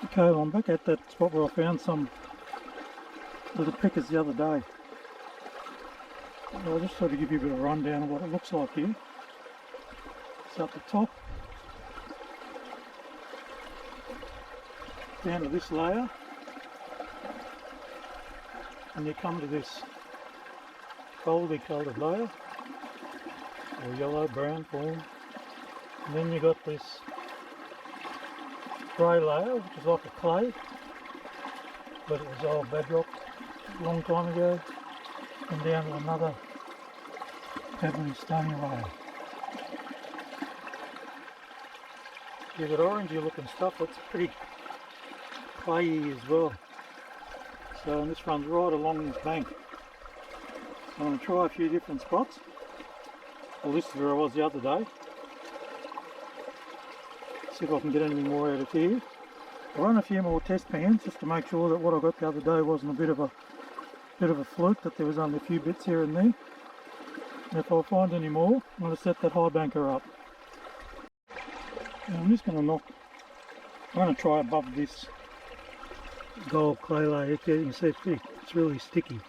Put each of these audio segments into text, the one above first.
Okay, well, I'm back at that spot where I found some little pickers the other day. I'll just sort of give you a bit of a rundown of what it looks like here. It's up the top, down to this layer, and you come to this goldy coloured layer, or yellow brown form, and then you got this grey layer, which is like a clay, but it was old bedrock a long time ago, and down to another pebbly stony layer. You've got orangey looking stuff that's pretty clayey as well. So and this runs right along this bank. So I'm going to try a few different spots. Well, this is where I was the other day. See if I can get anything more out of here. I'll run a few more test pans just to make sure that what I got the other day wasn't a bit of a fluke, that there was only a few bits here and there. And if I find any more, I'm going to set that high banker up. And I'm just going to try above this gold clay layer. You can see it's really sticky.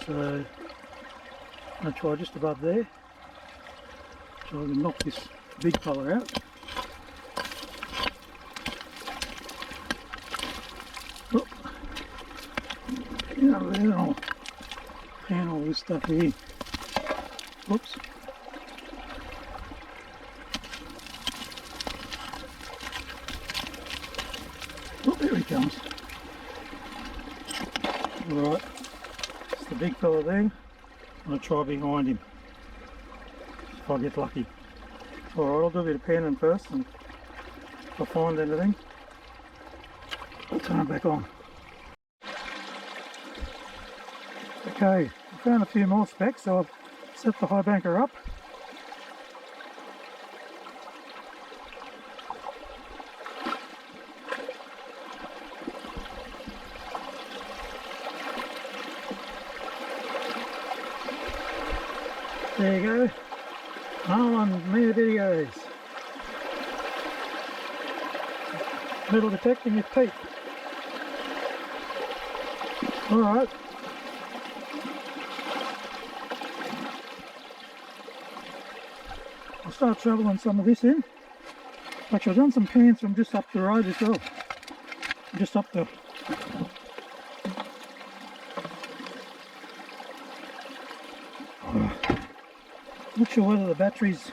So I'm going to try just above there. So I can knock this big fella out. Oh. Yeah, then I'll pan all this stuff here. Oops. Oh, there he comes. Alright, it's the big fella there. I'm going to try behind him, if I get lucky. Alright, I'll do a bit of panning first, and if I find anything, I'll turn it back on. Okay, I found a few more specks, so I've set the high banker up. There you go. No one mere videos. Metal detecting with teeth. Alright. I'll start shoveling some of this in. Actually, I've done some pans from just up the road as well. Just up the... Not sure whether the batteries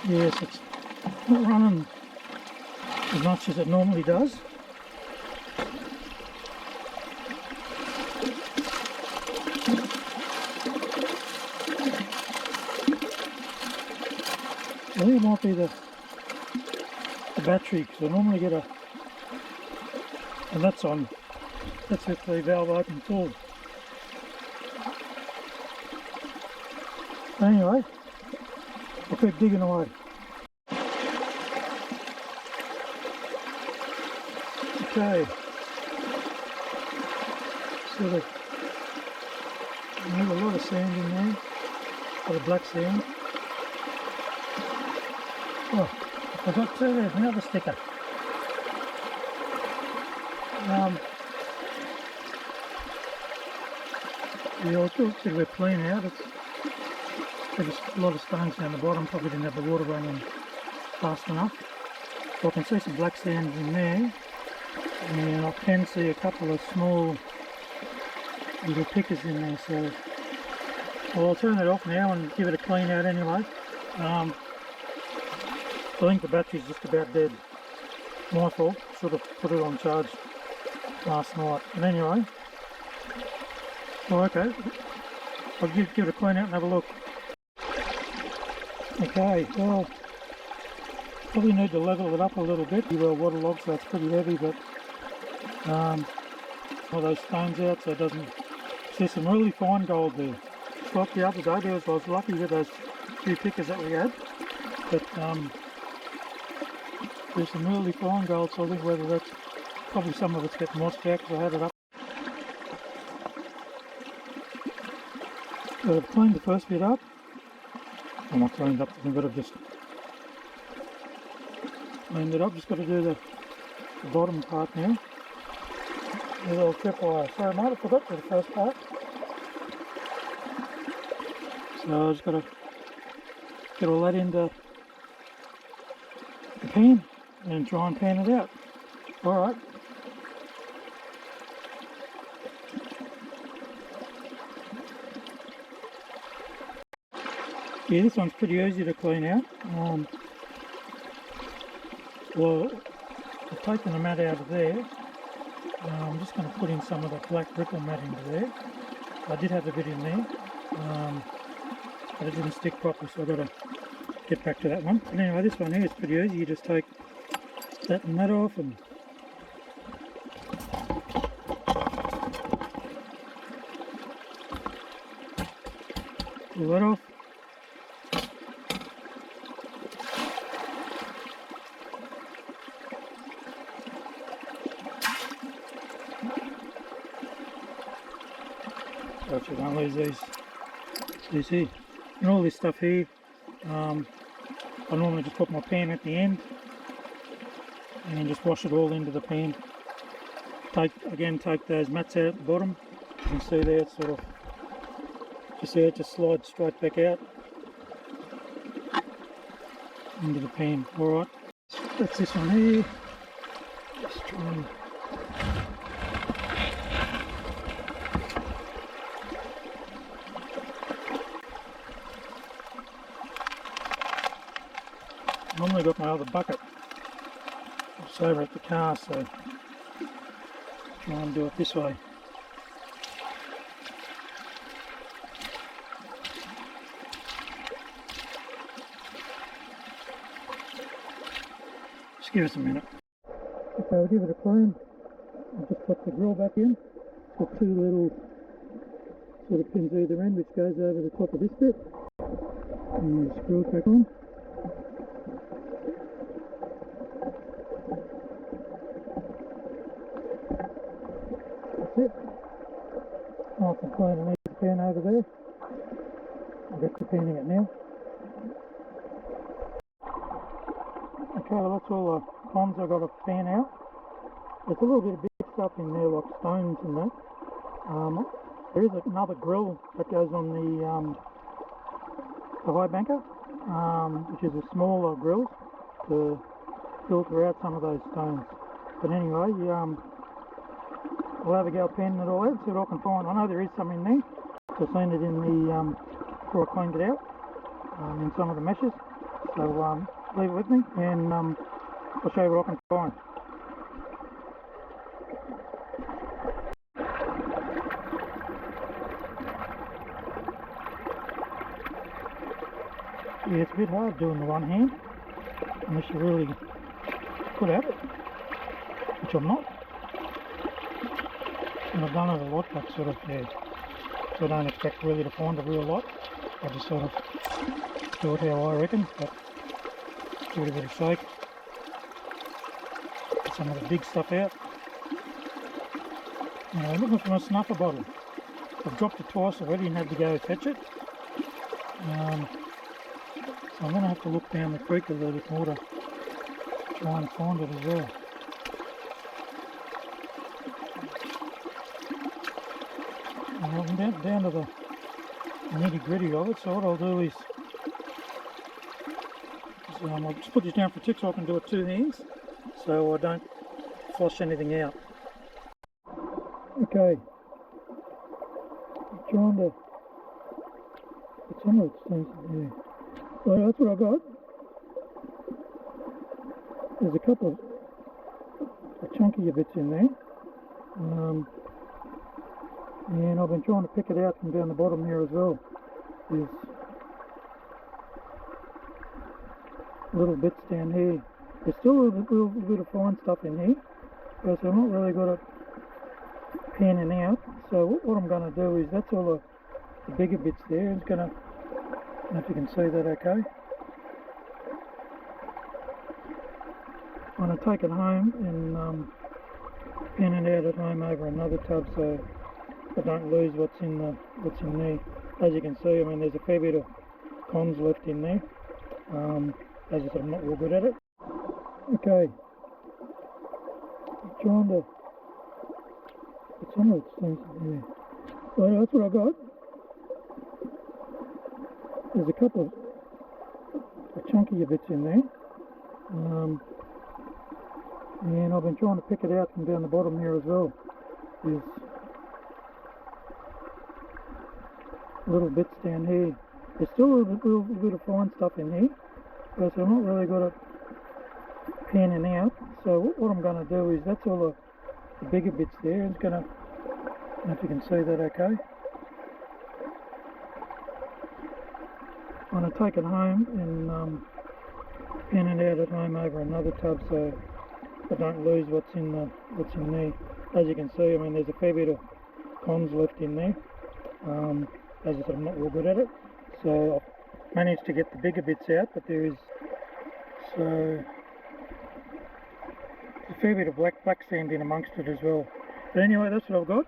yes, it's not running as much as it normally does. I think it might be the battery, because I normally get a, and that's with the valve open full. Anyway, I'll keep digging away. Okay, sort of, there's a lot of sand in there, a lot of black sand. Oh, I forgot to, there's another sticker. Yeah, I'll do a bit of a clean out. There's a lot of stones down the bottom, probably didn't have the water running fast enough. So I can see some black sands in there, and I can see a couple of small little pickers in there, so well, I'll turn it off now and give it a clean out anyway. I think the battery's just about dead. My fault, should have put it on charge last night. But anyway, oh, okay, I'll give it a clean out and have a look. Okay, well, probably need to level it up a little bit. Well, waterlogged, so it's pretty heavy, but all those stones out so it doesn't. See some really fine gold there. Just like the other day, I was lucky with those few pickers that we had, but there's some really fine gold, so I think whether that's probably some of it's getting mossed out because I had it up. So I've cleaned the first bit up, I'm not cleaned up, I've got to just clean it up. Just got to do the bottom part now. A little tripwire. Sorry mate, I forgot to do the first part. So I just got to get all that into the pan and try and pan it out. Alright. Yeah, this one's pretty easy to clean out. Well, I've taken the mat out of there. I'm just going to put in some of the black ripple mat into there. I did have a bit in there, but it didn't stick properly, so I've got to get back to that one. But anyway, this one here is pretty easy. You just take that and that off and pull that off. So if you don't lose these here. And all this stuff here, I normally just put my pan at the end and just wash it all into the pan. Take those mats out at the bottom. You can see there it's sort of just there, it just slides straight back out into the pan. Alright, that's this one here. Just try and normally got my other bucket just over at the car, so try and do it this way. Just give us a minute. Okay, we'll give it a clean. I'll just put the grill back in. Got two little sort of pins either end which goes over the top of this bit. And screw it back on. It. Nice and clean and easy pan over there. I'll get to panning it now. Okay, well that's all the ponds I've got to pan out. There's a little bit of big stuff in there like stones and that. There is another grill that goes on the high banker, which is a smaller grill to filter out some of those stones. But anyway, I'll have a go panning it all out, see what I can find. I know there is some in there. So I've seen it in the, before I cleaned it out, in some of the meshes. So leave it with me and I'll show you what I can find. Yeah, it's a bit hard doing the one hand, unless you're really good at it, which I'm not. And I've done it a lot, but sort of, yeah, so I don't expect really to find a real lot. I just sort of do it how I reckon, but give it a bit of shake. Get some of the big stuff out. Now, looking for my snuffer bottle. I've dropped it twice already and had to go fetch it. So I'm going to have to look down the creek a little bit more to try and find it as well. I'm down to the nitty gritty of it, so what I'll do is I'll just put this down for a tick so I can do it two hands so I don't flush anything out. Okay, I'm trying to put some of it seems to be. So that's what I got. There's a couple of chunkier bits in there. And I've been trying to pick it out from down the bottom here as well. There's little bits down here. There's still a little bit of fine stuff in here, but I'm not really good at panning out. So what I'm going to do is, that's all the bigger bits there. It's going to, I don't know if you can see that okay. I'm going to take it home and pan it out at home over another tub so I don't lose what's in there. As you can see, I mean, there's a fair bit of cons left in there. As I said, I'm not real good at it. Okay, I'm trying to put some of it seems there. So that's what I got. There's a couple of chunkier bits in there. And I've been trying to pick it out from down the bottom here as well. There's little bits down here. There's still a little bit of fine stuff in here, but I've not really got it panning out. So what I'm going to do is, that's all the bigger bits there. It's going to, I don't know if you can see that okay. I'm going to take it home and pan it out at home over another tub so I don't lose what's in there. As you can see, I mean, there's a fair bit of cons left in there. As I said, I'm not real good at it, so I've managed to get the bigger bits out, but there is a fair bit of black sand in amongst it as well. But anyway, that's what I've got.